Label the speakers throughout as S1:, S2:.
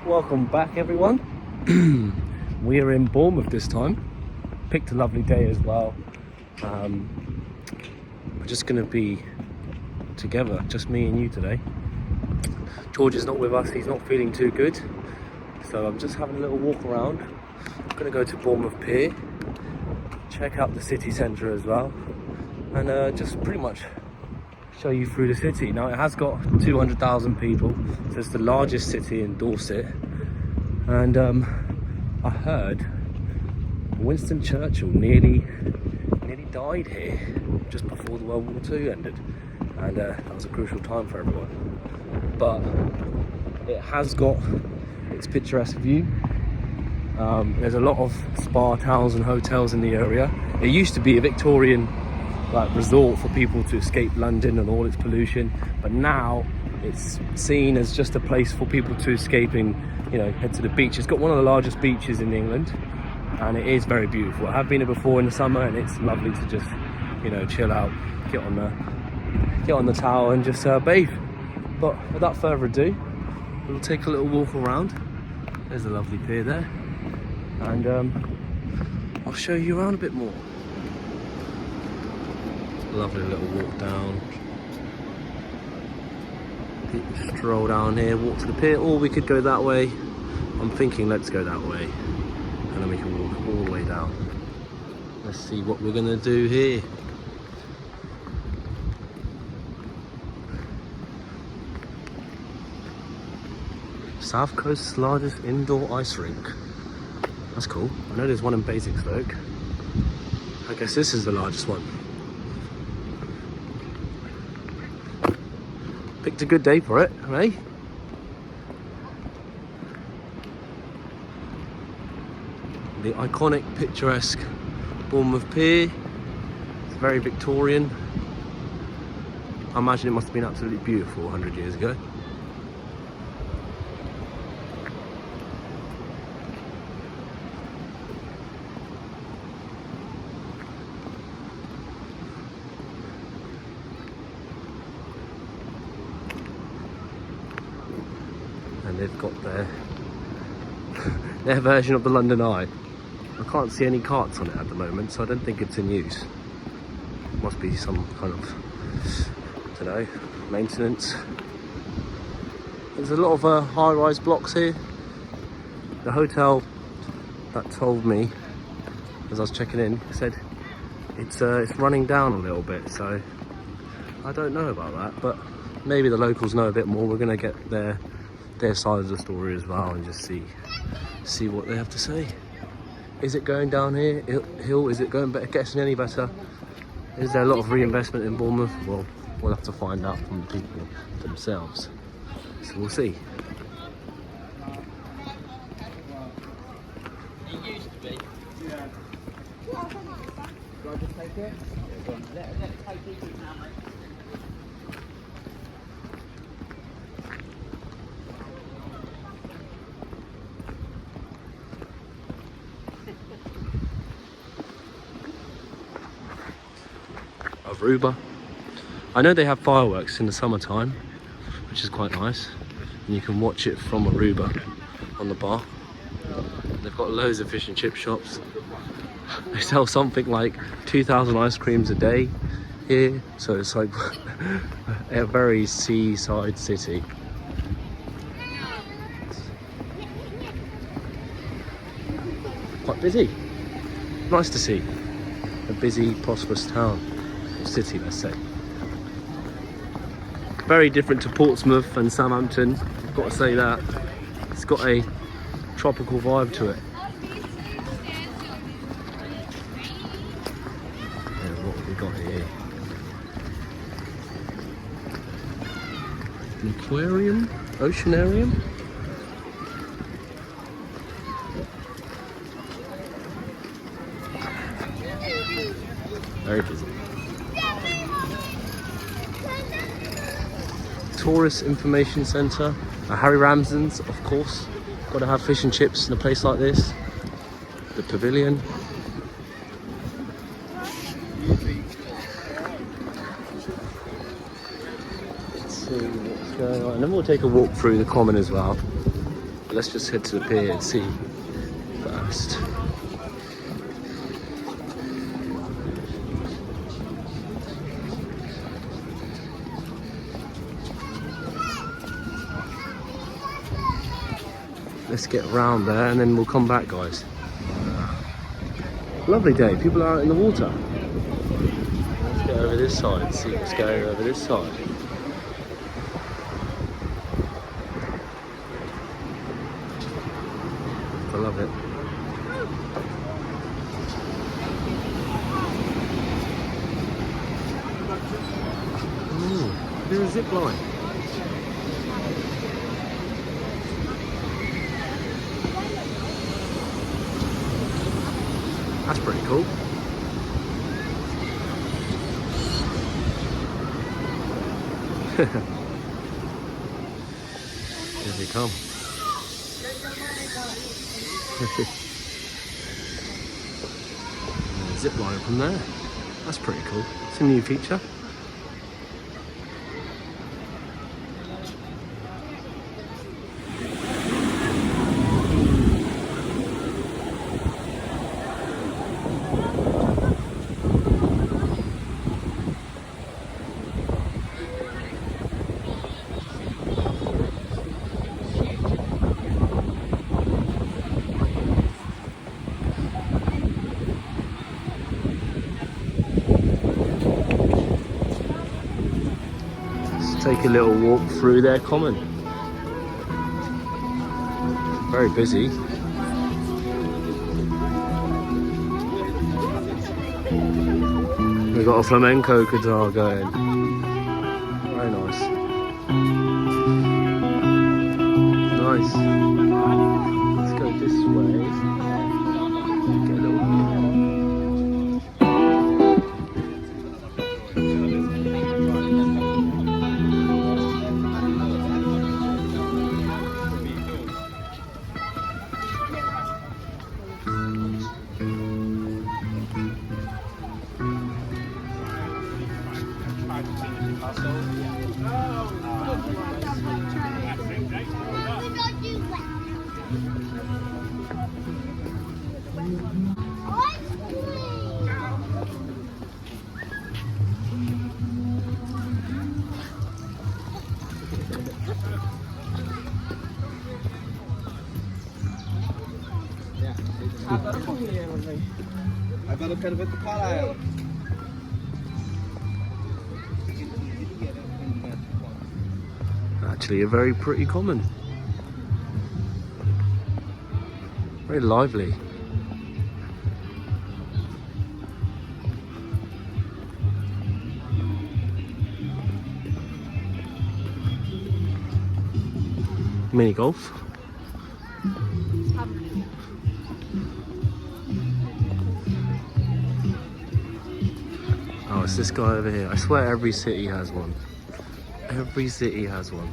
S1: Welcome back, everyone. We are in Bournemouth this time. Picked a lovely day as well. We're just going to be together, just me and you today. George is not with us, he's not feeling too good. So I'm just having a little walk around. I'm going to go to Bournemouth Pier, check out the city centre as well, and just pretty much show you through the city. Now it has got 200,000 people, so it's the largest city in Dorset. And I heard Winston Churchill nearly died here just before the World War II ended, and that was a crucial time for everyone. But it has got its picturesque view. There's a lot of spa towns and hotels in the area. It used to be a Victorian resort for people to escape London and all its pollution, but now it's seen as just a place for people to escape and head to the beach. It's got one of the largest beaches in England, and it is very beautiful. I have been here before in the summer, and it's lovely to just chill out, get on the towel and just bathe. But without further ado, we'll take a little walk around. There's a lovely pier there, and I'll show you around a bit more. Lovely little walk down. Stroll down here, walk to the pier, or we could go that way. I'm thinking let's go that way, and then we can walk all the way down. Let's see what we're gonna do here. South Coast's largest indoor ice rink. That's cool. I know there's one in Basingstoke. I guess this is the largest one. Picked a good day for it, eh? The iconic, picturesque Bournemouth Pier. It's very Victorian. I imagine it must have been absolutely beautiful 100 years ago. And they've got their version of the London Eye. I can't see any carts on it at the moment, so I don't think it's in use. Must be some kind of, I don't know, maintenance. There's a lot of high-rise blocks here. The hotel that told me, as I was checking in, said it's running down a little bit, so I don't know about that, but maybe the locals know a bit more. We're going to get their side of the story as well and just see what they have to say. Is it going down here hill? Is it going better, getting any better? Is there a lot of reinvestment in Bournemouth? Well, we'll have to find out from the people themselves, so we'll see.
S2: It used to be. Yeah. Do I just take it? Let's take it now, mate.
S1: Aruba. I know they have fireworks in the summertime, which is quite nice, and you can watch it from Aruba on the bar. They've got loads of fish and chip shops. They sell something like 2,000 ice creams a day here, so it's like a very seaside city. Quite busy. Nice to see a busy, prosperous town. City, let's say. Very different to Portsmouth and Southampton, I've got to say that. It's got a tropical vibe to it. Yeah, what have we got here? An aquarium? Oceanarium? Very busy. Tourist Information Centre, Harry Ramsden's, of course. Got to have fish and chips in a place like this. The Pavilion. Let's see what's going on. And then we'll take a walk through the common as well. Let's just head to the pier and see first. Let's get around there and then we'll come back, guys. Lovely day, people are out in the water. Let's get over this side and see what's going over this side. I love it. Ooh, there's a zip line. That's pretty cool. Here they come. Zip line from there. That's pretty cool. It's a new feature. Take a little walk through their common. Very busy. We've got a flamenco guitar going. Very nice. Nice. Let's go this way. Get a little
S2: Agora eu quero ver tu parar ela.
S1: Actually a very pretty common. Very lively. Mini golf. Oh, it's this guy over here. I swear every city has one. Every city has one.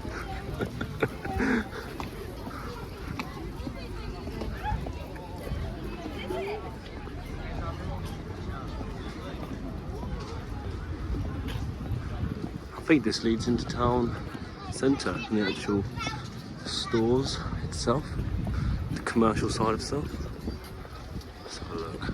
S1: I think this leads into town centre, the actual stores itself, the commercial side of stuff. Let's have a look.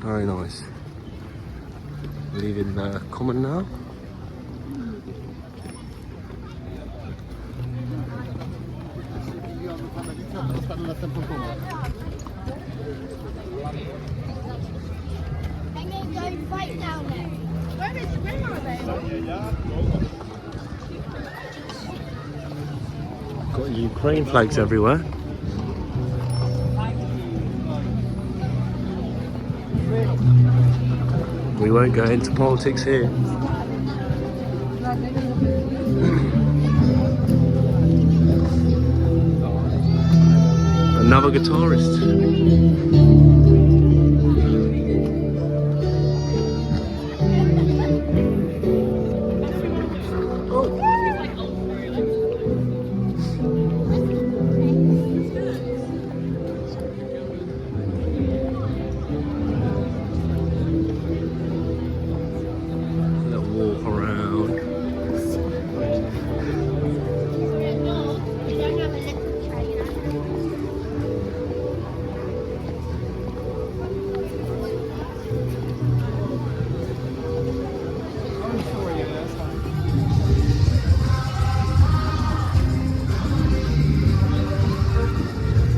S1: Very nice. Leaving the common now.
S2: got nothing for Bournemouth.
S3: I'm going to go right down there. Where are they?
S1: Got Ukraine flags everywhere. We won't go into politics here. Another guitarist. Little walk around.
S3: We don't have a little trainer.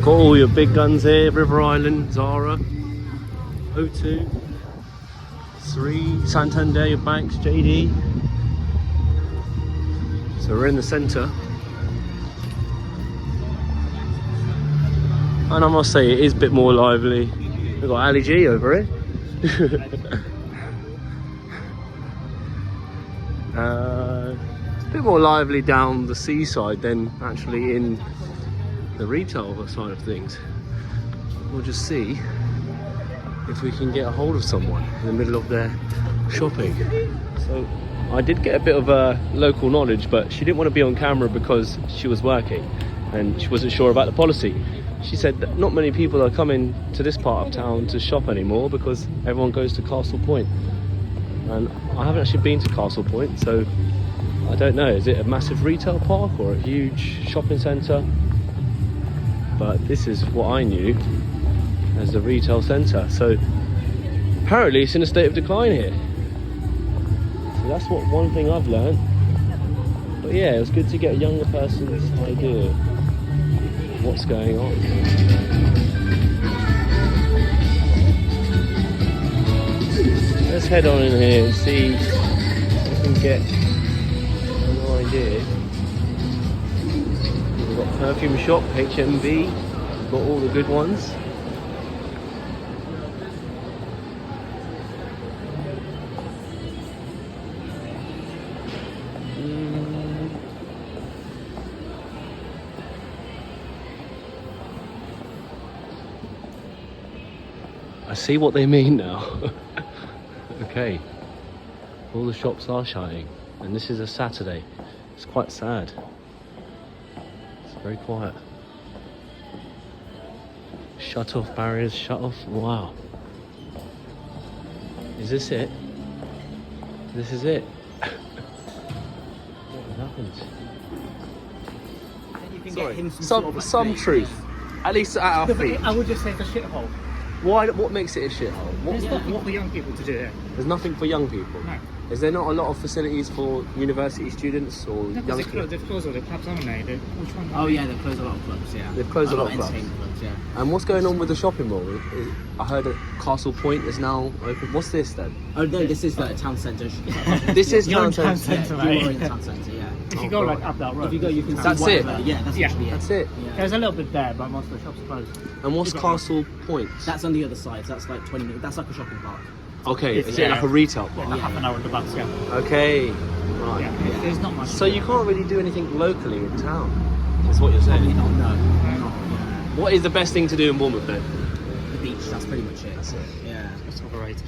S1: Got all your big guns here, River Island, Zara, O2, 3, Santander, Banks, JD. So we're in the centre. And I must say it is a bit more lively. We've got Ali G over here. It's a bit more lively down the seaside than actually in the retail side of things. We'll just see if we can get a hold of someone in the middle of their shopping. So I did get a bit of local knowledge, but she didn't want to be on camera because she was working and she wasn't sure about the policy. She said that not many people are coming to this part of town to shop anymore because everyone goes to Castle Point. And I haven't actually been to Castle Point, so I don't know. Is it a massive retail park or a huge shopping centre? But this is what I knew as the retail centre. So apparently it's in a state of decline here. So that's one thing I've learned. But yeah, it was good to get a younger person's idea of what's going on. Let's head on in here and see if we can get an idea. We've got perfume shop, HMV, got all the good ones. I see what they mean now. Okay, all the shops are shutting, and this is a Saturday. It's quite sad. It's very quiet. Shut off barriers, shut off. Wow. Is this it? This is it. What happened?
S2: You can
S1: Sorry.
S2: get him
S1: Some truth. At least at our feet.
S2: I would just say it's a shithole.
S1: Why? What makes it a shithole?
S2: There's nothing for young people to do there.
S1: There's nothing for young people.
S2: No.
S1: Is there not a lot of facilities for university students or young people?
S2: They've closed all the clubs, haven't they? Which one?
S4: Oh yeah, they've closed a lot of clubs, yeah.
S1: They've closed a lot of clubs.
S4: entertainment clubs, yeah.
S1: And what's going on with the shopping mall? I heard that Castle Point is now open. What's this then?
S4: Oh no, this is the town centre.
S1: This is
S2: You're in
S1: town
S2: town
S1: centre.
S2: centre,
S4: You
S2: mate.
S4: are in the town centre, yeah.
S2: If you go like up that road,
S4: If you go, you can
S1: That's
S4: see
S1: it?
S4: whatever. Yeah, that's
S2: Yeah.
S4: literally it.
S1: That's it.
S4: Yeah.
S2: there's a little bit there, but most of the shops are closed.
S1: And what's Castle Point?
S4: That's on the other side. So that's like 20 minutes. That's like a shopping park.
S1: Okay,
S2: It's
S1: is it like a retail
S2: Yeah,
S1: park?
S2: like half an hour in the bus, yeah.
S1: Okay, right.
S2: Yeah, there's not much.
S1: So you can't really do anything locally in town, is what you're saying?
S4: Probably not, no.
S2: No.
S1: What is the best thing to do in Bournemouth then?
S4: The beach, that's pretty much it.
S1: That's it.
S4: Yeah.
S2: It's overrated.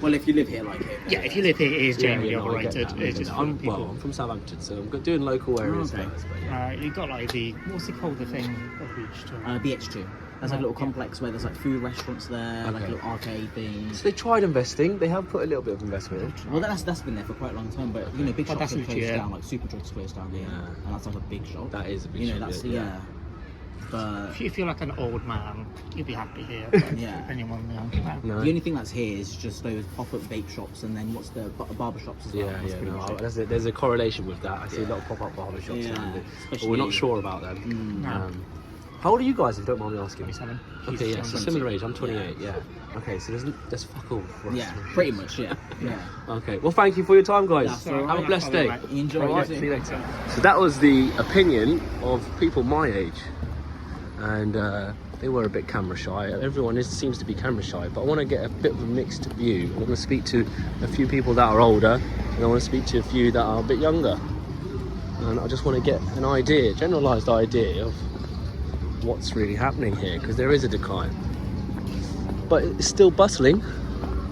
S4: Well, if you live here like it.
S2: Yeah, if you live here, it is generally
S1: no, I get
S2: overrated.
S1: that, I
S2: It's
S1: get
S2: just
S1: that.
S2: for
S1: I'm
S2: people.
S1: from Southampton, so I'm doing local areas
S4: okay.
S1: first. But yeah.
S2: You got like the what's it called? The thing, the beach too.
S4: BH2. There's like a little
S2: Yeah.
S4: complex where there's like food restaurants there, like a
S1: Okay.
S4: little arcade thing.
S1: So they tried investing. They have put a little bit of investment in.
S4: Well, that's been there for quite a long time, but you know, big
S2: But
S4: shops
S2: that's
S4: have closed
S2: legit, yeah.
S4: down, like Superdrug's closed down here,
S1: Yeah.
S4: and that's like a big shop.
S1: That is a big
S4: You know,
S1: shop,
S4: that's
S1: yeah.
S4: yeah. But
S2: If you're like an old man, you'd be happy here. But
S4: Yeah.
S2: Anyone young, no.
S1: No.
S4: the only thing that's here is just those pop-up vape shops, and then what's the barber shops as well.
S1: Yeah,
S4: That's
S1: yeah,
S4: pretty
S1: no,
S4: much it.
S1: there's a correlation with that. I see a
S4: Yeah.
S1: lot of pop-up barber shops
S4: Yeah,
S1: around it, but
S4: especially-
S1: we're not sure about them.
S4: Mm.
S2: No.
S1: How old are you guys, if you don't mind me asking?
S2: 27.
S1: Okay, yeah,
S2: He's
S1: so
S2: 20.
S1: similar age. I'm 28, yeah. Okay, so there's fuck all for us.
S4: Yeah, pretty much, yeah. Yeah.
S1: Okay, well, thank you for your time, guys.
S4: That's all right.
S1: Have a blessed day.
S2: Right.
S4: Enjoy
S1: All right,
S4: it.
S1: see you later. So that was the opinion of people my age, and they were a bit camera shy. Everyone seems to be camera shy, but I want to get a bit of a mixed view. I want to speak to a few people that are older, and I want to speak to a few that are a bit younger. And I just want to get an idea, generalised idea of what's really happening here, because there is a decline. But it's still bustling.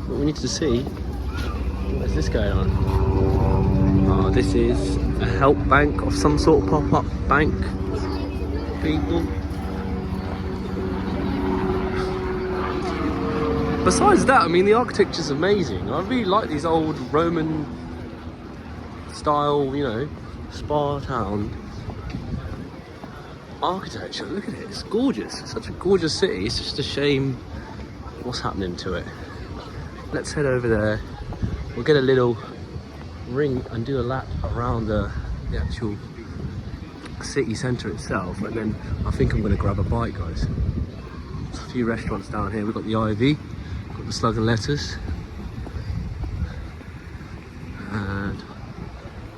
S1: But we need to see, what is this going on? Oh, this is a help bank of some sort, pop-up bank. People. Besides that, I mean, the architecture's amazing. I really like these old Roman style, you know, spa town architecture. Look at it, it's gorgeous. It's such a gorgeous city. It's just a shame what's happening to it. Let's head over there. We'll get a little ring and do a lap around the actual city centre itself, and then I think I'm going to grab a bite, guys. There's a few restaurants down here. We've got the Ivy, got the Slug and Lettuce, and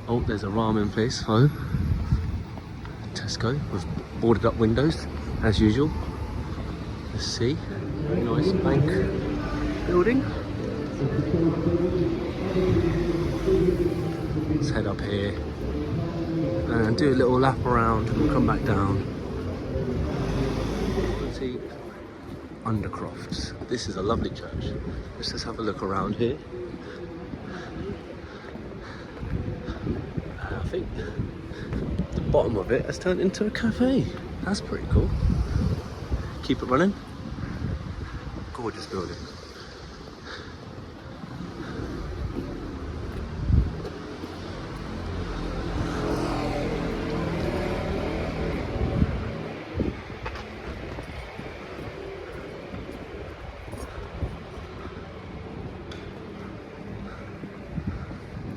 S1: oh, there's a ramen place, home. Tesco with boarded up windows as usual. Let's see, very nice bank building. Let's head up here and do a little lap around. We'll come back down. See, Undercrofts. This is a lovely church. Let's just have a look around here. I think the bottom of it has turned into a cafe. That's pretty cool. Keep it running. Gorgeous building.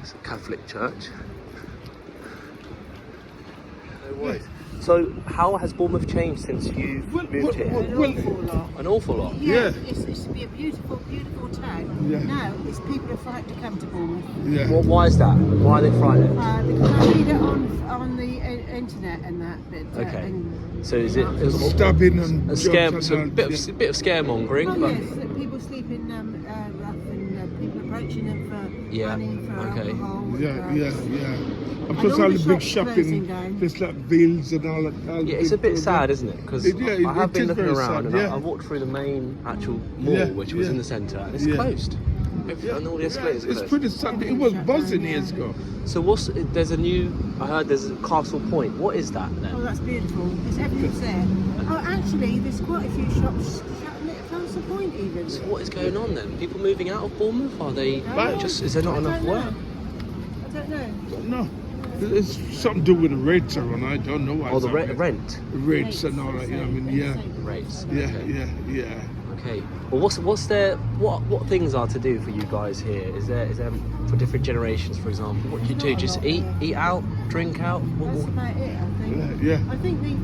S1: It's a Catholic church. No worries. So, how has Bournemouth changed since you've moved here? An awful lot.
S5: Yeah, it used to be a beautiful, beautiful town.
S6: Yeah.
S5: Now, it's people are frightened to come to Bournemouth.
S6: Yeah.
S1: Why is that? Why are they frightened?
S5: Because I read it on the internet and that bit.
S1: Okay.
S5: And
S1: So is it
S6: Stabbing and
S1: a scare?
S6: jobs
S1: So a
S6: and
S1: bit
S6: that,
S1: of scaremongering,
S5: well,
S1: but
S5: yes, that people sleeping rough and people approaching them for
S1: Yeah,
S5: money, for
S1: okay.
S5: alcohol.
S6: yeah,
S5: drugs.
S6: yeah. And
S5: And
S6: plus
S5: all
S6: all
S5: the
S6: the big
S5: shops closing
S6: shopping,
S5: down.
S6: there's like bills and all that.
S1: yeah, it's a bit sad, isn't it? Because
S6: Yeah,
S1: I have
S6: it
S1: been
S6: is
S1: looking
S6: very
S1: around,
S6: sad,
S1: and
S6: yeah.
S1: I walked through the main actual mall,
S6: Yeah,
S1: which was
S6: yeah.
S1: in the centre, and it's
S6: Yeah.
S1: closed. And all the escalators are
S6: It's
S1: closed.
S6: pretty sad. It was buzzing years ago.
S1: So there's a new? I heard there's a Castle Point. What is that then?
S5: Oh, that's beautiful. There's everything's there. Oh, actually, there's quite a few shops shutting at Council Point even.
S1: So what is going on then? People moving out of Bournemouth? Are they
S5: No,
S1: just? Is there not
S5: I
S1: enough
S5: don't know.
S1: work?
S5: I don't know.
S6: No, it's something to do with the rates around. I don't know why.
S1: Or the
S6: it's like
S1: rent
S6: rates and all that. You know, I mean, yeah,
S1: rates?
S6: yeah,
S1: Okay.
S6: yeah.
S1: Okay. Well, what's there? What things are to do for you guys here? Is there for different generations, for example? What do you do? Just eat out, drink out?
S5: That's about it, I think.
S6: Yeah.
S5: I think there's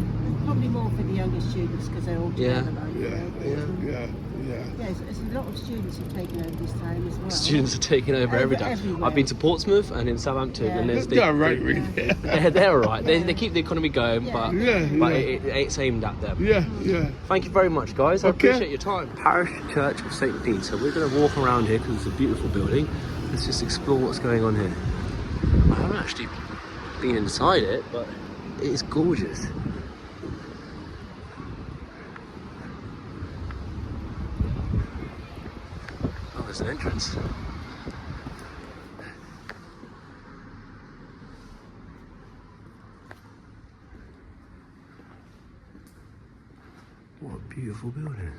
S5: probably more for the younger students because they're all
S1: Yeah.
S5: together. Like,
S6: Yeah, yeah.
S5: Yeah, there's a lot of students who've taken over this town as well.
S1: Students are taking over every day.
S5: Everywhere.
S1: I've been to Portsmouth and in Southampton,
S5: Yeah.
S1: and there's
S6: They're right, really.
S1: they're all right. They keep the economy going, but
S6: Yeah,
S1: but
S6: yeah.
S1: it's aimed at them.
S6: Yeah, yeah.
S1: Thank you very much, guys. I
S6: Okay.
S1: appreciate your time. Parish Church of St. Dean. So we're going to walk around here because it's a beautiful building. Let's just explore what's going on here. I haven't actually been inside it, but it is gorgeous. Oh, there's an entrance. What a beautiful building.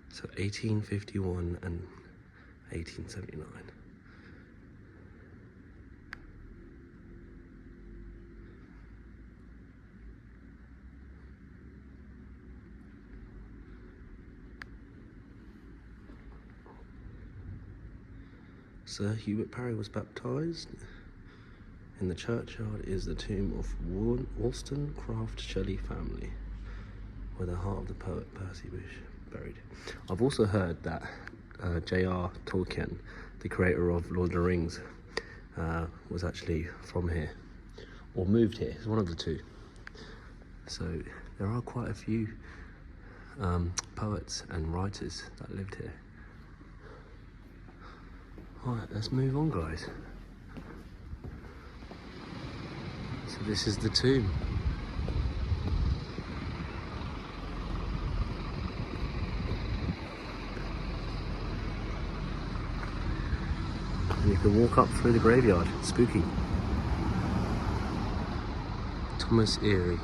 S1: So 1851 and 1879. Sir Hubert Parry was baptised. In the churchyard is the tomb of Wollstonecraft Shelley family, where the heart of the poet Percy Bysshe buried. I've also heard that J.R. Tolkien, the creator of Lord of the Rings, was actually from here, or moved here. It's one of the two. So there are quite a few poets and writers that lived here. Alright, let's move on, guys. So this is the tomb. And you can walk up through the graveyard. It's spooky. Thomas Erie.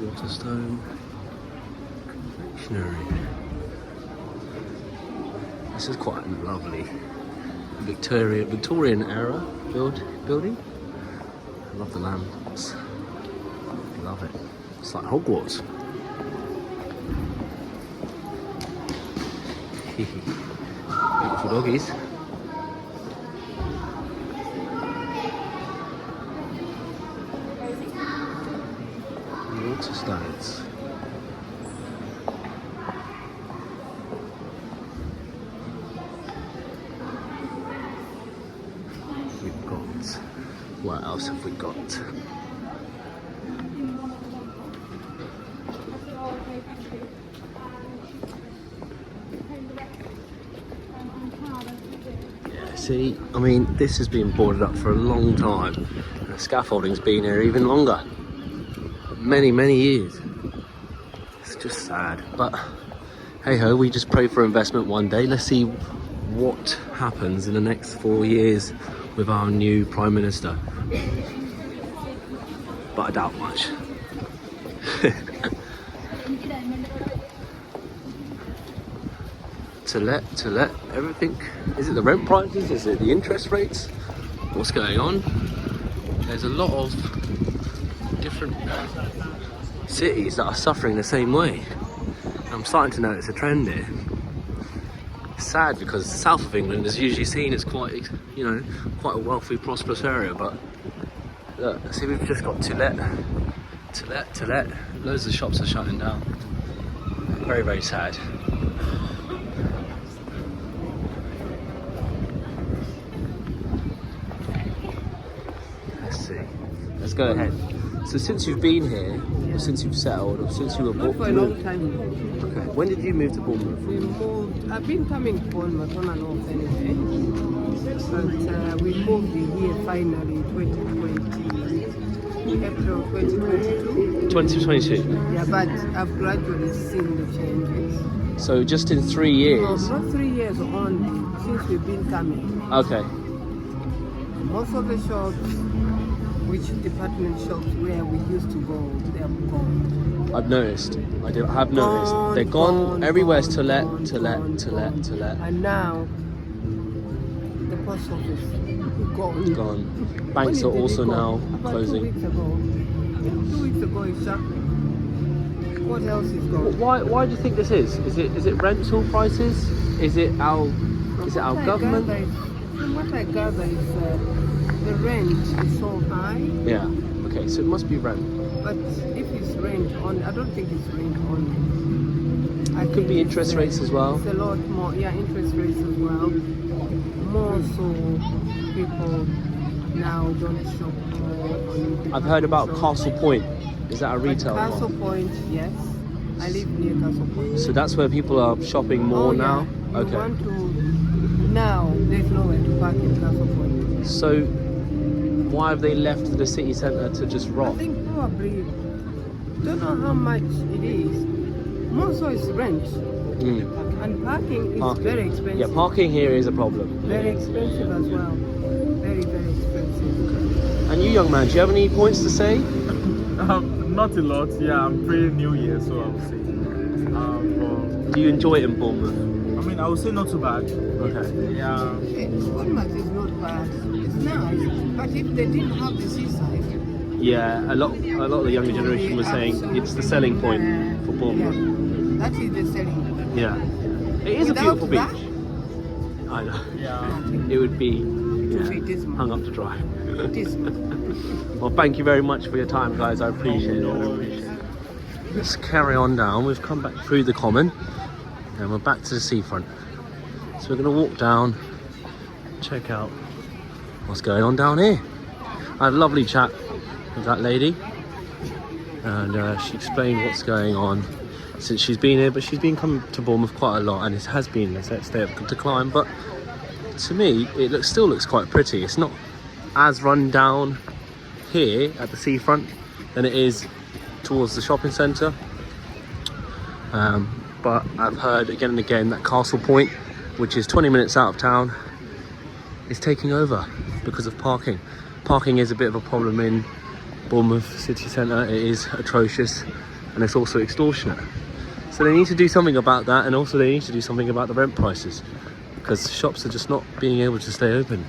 S1: Waterstone confectionery. This is quite a lovely Victorian era building. I love the lamps. Love it. It's like Hogwarts. Beautiful doggies. Waterstones. We've got, what else have we got? Yeah, see, I mean, this has been boarded up for a long time. The scaffolding's been here even longer. Many years. It's just sad, but hey ho, we just pray for investment one day. Let's see what happens in the next 4 years with our new Prime Minister, but I doubt much. to let everything. Is it the rent prices? Is it the interest rates? What's going on? There's a lot of different cities that are suffering the same way. I'm starting to notice a trend here. It's sad because the south of England is usually seen as quite, you know, quite a wealthy, prosperous area, but look, see, we've just got to let. Loads of shops are shutting down. Very sad. Let's see. Let's go ahead. So since you've been here, or since you've settled, or since you were
S5: Not
S1: born,
S5: for a long time.
S1: okay. When did you move to Bournemouth?
S5: We moved. I've been coming to Bournemouth on and off anyway. But we moved here finally 2020, April 2022.
S1: 2022.
S5: Yeah, but I've gradually seen the changes.
S1: So just in 3 years.
S5: No, not 3 years only, since we've been coming.
S1: Okay.
S5: Most of the shops, which department shops where we used to go, they're gone.
S1: I've noticed. I have noticed. They're gone. Everywhere's to let.
S5: And now, the post office is gone.
S1: Gone. Banks are
S5: When did
S1: also
S5: it go?
S1: now
S5: About
S1: closing.
S5: 2 weeks ago. Yeah, 2 weeks ago it's shut. What else is gone?
S1: Why do you think this is? Is it rental prices? Is it our government?
S5: From what I gather is the rent is so high.
S1: Yeah. Okay, so it must be rent.
S5: But if it's rent on, I don't think it's rent only. I
S1: Could
S5: think
S1: be
S5: it's,
S1: interest rates as well.
S5: It's a lot more, yeah, interest rates as well. More so people now don't shop more on.
S1: I've heard about
S5: shops.
S1: Castle Point. Is that a
S5: But
S1: retail
S5: Castle
S1: one?
S5: Point, yes. I live near Castle Point.
S1: So that's where people are shopping more now?
S5: You
S1: Okay.
S5: want to, now there's nowhere to park in Castle Point.
S1: So why have they left the city centre to just
S5: I
S1: rot?
S5: think probably, don't know how much it is. More so it's rent.
S1: Mm.
S5: And parking is
S1: Parking.
S5: very expensive.
S1: Yeah, parking here is a problem.
S5: Very expensive as well. Very expensive.
S1: And you, young man, do you have any points to say?
S7: Not a lot. Yeah, I'm pretty new here, so I would say.
S1: Do you enjoy it in Bournemouth?
S7: I mean, I would say not too bad.
S1: Okay.
S7: Yeah.
S5: Bournemouth is not bad. It's nice, but if they didn't have the seaside,
S1: Yeah, a lot of the younger generation was saying it's the selling point for Bournemouth.
S5: yeah, that is the selling point.
S1: Yeah. It is a
S5: Without
S1: beautiful
S5: that,
S1: beach. I know.
S7: Yeah.
S1: It would be
S5: be dismal.
S1: hung up to dry.
S5: Dismal.
S1: Well, thank you very much for your time, guys. I appreciate it. Let's carry on down. We've come back through the common and we're back to the seafront. So we're going to walk down, check out what's going on down here. I had a lovely chat with that lady and she explained what's going on since she's been here, but she's been coming to Bournemouth quite a lot and it has been a state of decline, but to me it still looks quite pretty. It's not as run down here at the seafront than it is towards the shopping centre, but I've heard again and again that Castle Point, which is 20 minutes out of town, is taking over because of parking. Parking is a bit of a problem in Bournemouth city centre. It is atrocious and it's also extortionate. So they need to do something about that, and also they need to do something about the rent prices because shops are just not being able to stay open.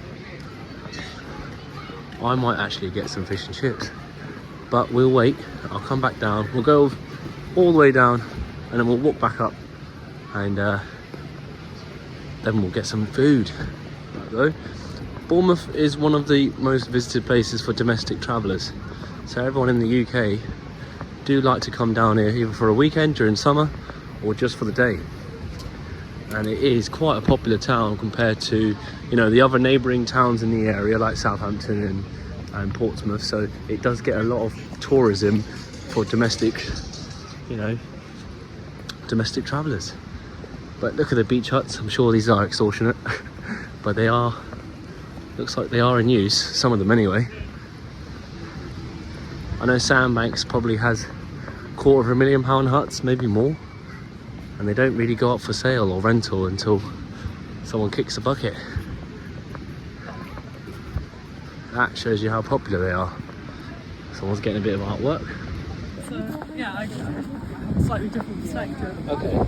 S1: I might actually get some fish and chips, but we'll wait. I'll come back down. We'll go all the way down and then we'll walk back up and then we'll get some food. Though Bournemouth is one of the most visited places for domestic travellers, so everyone in the UK do like to come down here either for a weekend during summer or just for the day. And it is quite a popular town compared to, you know, the other neighbouring towns in the area like Southampton and Portsmouth. So it does get a lot of tourism for domestic, you know, domestic travellers. But look at the beach huts. I'm sure these are extortionate, but they are. Looks like they are in use. Some of them anyway. I know Sandbanks probably has £250,000 huts, maybe more. And they don't really go up for sale or rental until someone kicks a bucket. That shows you how popular they are. Someone's getting a bit of artwork.
S8: So yeah, slightly different perspective.
S1: Okay,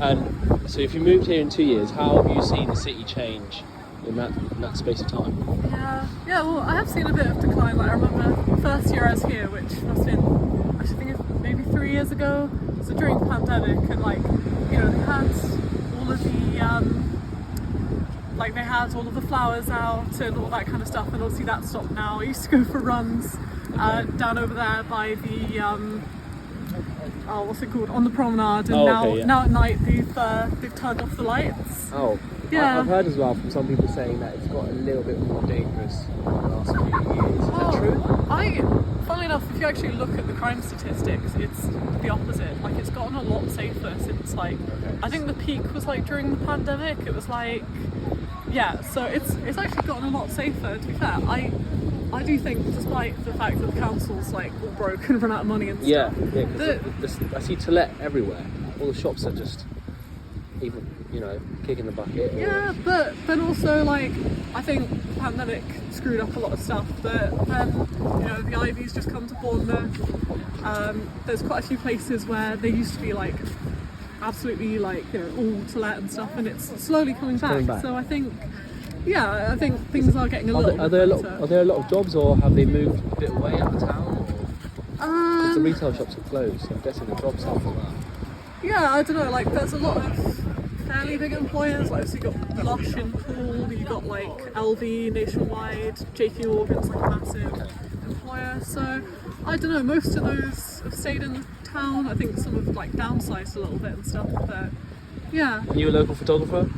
S1: and so if you moved here in 2 years, how have you seen the city change in that space of time?
S8: Yeah, well, I have seen a bit of decline. Like I remember the first year I was here, which must have been, I think it's maybe 3 years ago. So during the pandemic, and like, you know, they had all of the like they had all of the flowers out and all that kind of stuff, and obviously that's stopped now. I used to go for runs down over there by the what's it called, on the promenade, and now at night they've turned off the lights.
S1: Oh,
S8: yeah.
S1: I've heard as well from some people saying that it's got a little bit more dangerous in the last few years. Is that true?
S8: Funnily enough, if you actually look at the crime statistics, it's the opposite. Like, it's gotten a lot safer since, like, I think the peak was like during the pandemic. It was like, yeah, so it's actually gotten a lot safer. To be fair, I do think, despite the fact that the council's like all broke and run out of money and stuff.
S1: I see to let everywhere. All the shops are just even, you know, kicking the bucket.
S8: Yeah, but also, like, I think the pandemic screwed up a lot of stuff, but then, you know, the Ivy's just come to Bournemouth. There's quite a few places where they used to be like absolutely, like, you know, all to let and stuff, and it's slowly coming back. So I think, yeah, I think things are getting a little bit better.
S1: Are there a lot of jobs, or have they moved a bit away out of town? Because the retail shops are closed, so I'm guessing the jobs are for that.
S8: Yeah, I don't know, like, there's a lot of fairly big employers, like, so you got Lush in Poole, you got like LV nationwide, JP Morgan's like a massive employer, so I don't know, most of those have stayed in the town. I think some have like downsized a little bit and stuff, but yeah.
S1: Are you a local photographer?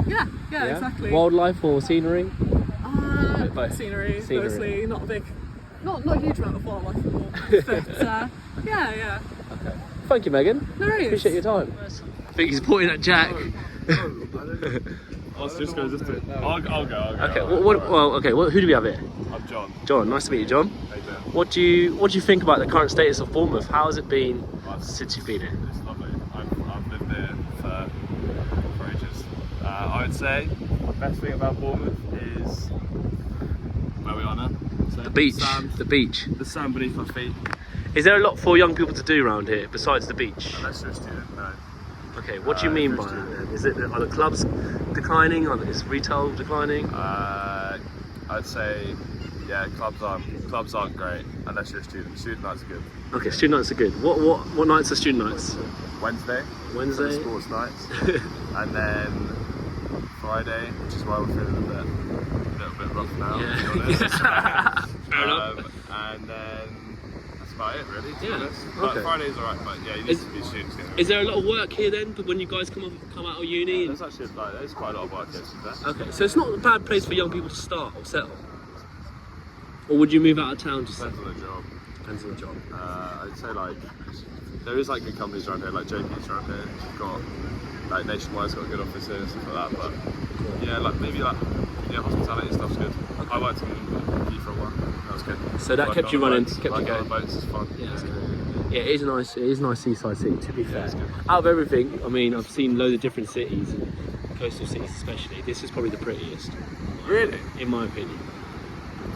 S8: Yeah, exactly.
S1: Wildlife or scenery?
S8: Both. Scenery, mostly, not a big, not a huge amount of wildlife anymore, but yeah.
S1: Okay. Thank you, Megan.
S8: No worries.
S1: Appreciate your time. I think he's pointing at Jack.
S7: I'll just go. I'll go.
S1: Okay. Who do we have here?
S7: I'm John.
S1: John. Nice to meet you, John.
S7: How you doing?
S1: What do you think about the current status of Bournemouth? How has it been since you've been here?
S7: It's lovely. I've lived there for ages. I would say the best thing about Bournemouth is where we are now. So
S1: The beach.
S7: The sand beneath our feet.
S1: Is there a lot for young people to do around here besides the beach?
S7: Let's just do it. No.
S1: Okay, what do you mean by that then? Is it, are the clubs declining, or is retail declining?
S7: I'd say, yeah, clubs aren't great unless you're a student. Student nights are good.
S1: Okay, student nights are good. What nights are student nights?
S7: Wednesday.
S1: Wednesday?
S7: Sports nights. And then Friday, which is why we're feeling a little bit rough now, to be honest.
S1: Fair enough.
S7: And then that's about it, really, to be
S1: Yeah,
S7: honest. But
S1: okay.
S7: Friday's alright, but yeah, you need to be students together.
S1: Is there a lot of work here then, when you guys come out of uni?
S7: There's actually there's quite a lot of work here, to be fair.
S1: Okay, so it's not a bad place for young people to start or settle? Or would you move out of town to settle?
S7: Depends on the job.
S1: Depends on the job.
S7: I'd say like there is like good companies around here, like JP's around here. You've got like Nationwide's got a good office here and stuff like that. But yeah, like maybe like hospitality stuff's good. I worked in Key for a while. That was good.
S1: So that kept you running, kept you
S7: On
S1: going.
S7: the boats is fun.
S1: Yeah, that's good. Yeah, it is a nice seaside city, to be fair.
S7: it's good.
S1: Out of everything, I mean, I've seen loads of different cities, coastal cities especially. This is probably the prettiest.
S7: Really?
S1: In my opinion.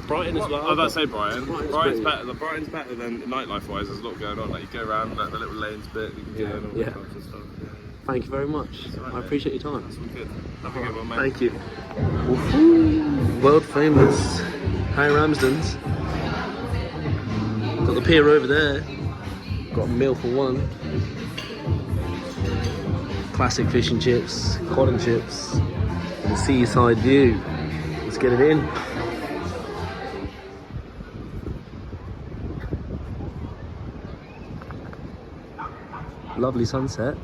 S1: Brighton as well.
S7: I was about to say Brighton.
S1: Brighton's
S7: Brighton's better than nightlife wise. There's a lot going on. Like you go around like the little lanes bit, you can do and all
S1: Yeah.
S7: that types of stuff. Yeah.
S1: Thank you very much.
S7: alright,
S1: I
S7: mate.
S1: appreciate your time.
S7: That's all good. Have a good one, mate.
S1: Thank you. Woohoo. World famous Harry Ramsden's. Got the pier over there. Got a meal for one. Classic fish and chips, cod and chips, and seaside view. Let's get it in. Lovely sunset.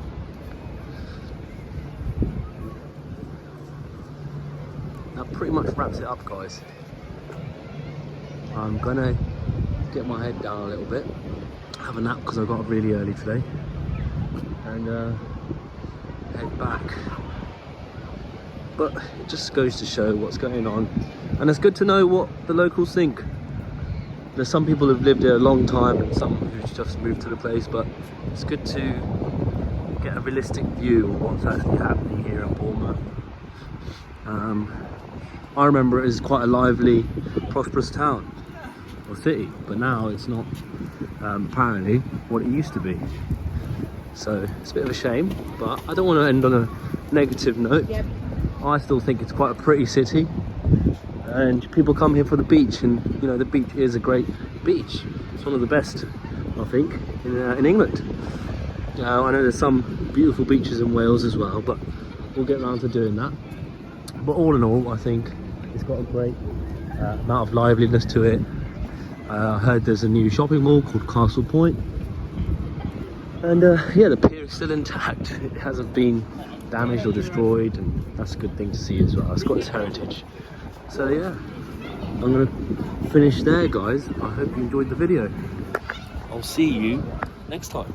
S1: That pretty much wraps it up, guys. I'm gonna get my head down a little bit, have a nap because I got up really early today, and head back. But it just goes to show what's going on, and it's good to know what the locals think. There's some people who've lived here a long time and some who've just moved to the place, but it's good to get a realistic view of what's actually happening here in Bournemouth. I remember it as quite a lively, prosperous town or city, but now it's not apparently what it used to be. So it's a bit of a shame, but I don't want to end on a negative note.
S3: Yep.
S1: I still think it's quite a pretty city, and people come here for the beach, and you know the beach is a great beach. It's one of the best, I think, in England. I know there's some beautiful beaches in Wales as well, but we'll get around to doing that. But all in all, I think it's got a great amount of liveliness to it. I heard there's a new shopping mall called Castle Point, and yeah, the pier is still intact. It hasn't been damaged or destroyed, and that's a good thing to see as well. It's got its heritage. So yeah, I'm gonna finish there, guys. I hope you enjoyed the video. I'll see you next time.